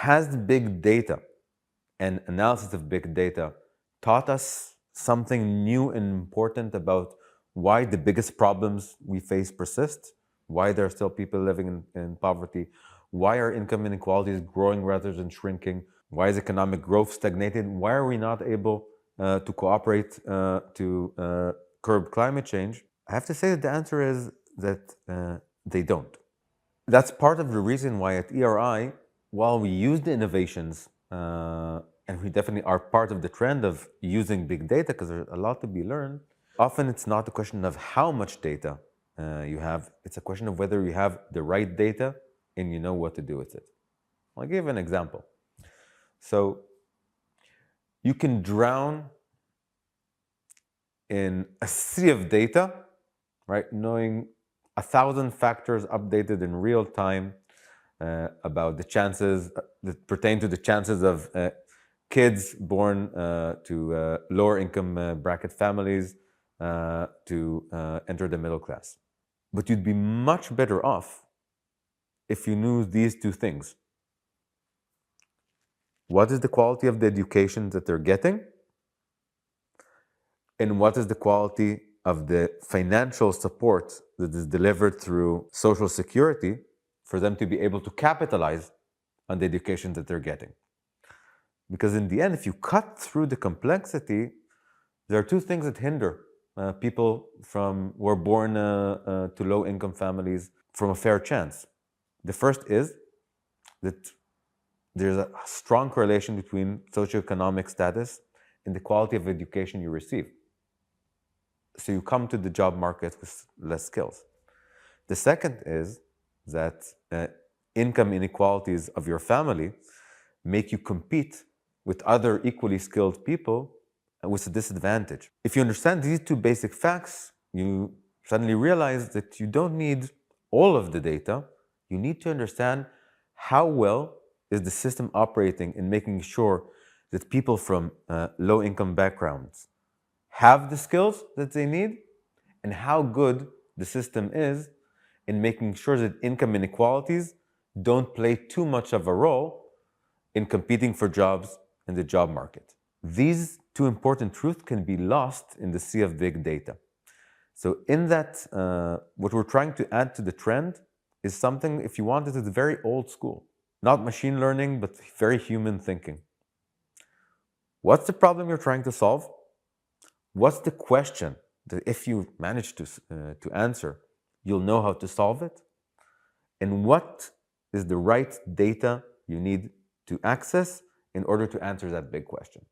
Has big data and analysis of big data taught us something new and important about why the biggest problems we face persist, why there are still people living in poverty, why are income inequalities growing rather than shrinking, why is economic growth stagnated, why are we not able to cooperate to curb climate change? I have to say that the answer is that they don't. That's part of the reason why at ERI, while we use the innovations, and we definitely are part of the trend of using big data because there's a lot to be learned, often it's not a question of how much data you have, it's a question of whether you have the right data and you know what to do with it. I'll give an example. So you can drown in a sea of data, right? Knowing 1,000 factors updated in real time about the chances that pertain to the chances of kids born to lower income bracket families to enter the middle class. But you'd be much better off if you knew these two things. What is the quality of the education that they're getting? And what is the quality of the financial support that is delivered through Social Security for them to be able to capitalize on the education that they're getting? Because in the end, if you cut through the complexity, there are two things that hinder people who are born to low-income families from a fair chance. The first is that there's a strong correlation between socioeconomic status and the quality of education you receive. So you come to the job market with less skills. The second is that income inequalities of your family make you compete with other equally skilled people with a disadvantage. If you understand these two basic facts, you suddenly realize that you don't need all of the data. You need to understand how well is the system operating in making sure that people from low-income backgrounds have the skills that they need, and how good the system is in making sure that income inequalities don't play too much of a role in competing for jobs in the job market. These two important truths can be lost in the sea of big data. So in that, what we're trying to add to the trend is something, if you want, it is very old school. Not machine learning, but very human thinking. What's the problem you're trying to solve? What's the question that if you manage to answer, you'll know how to solve it? And what is the right data you need to access in order to answer that big question?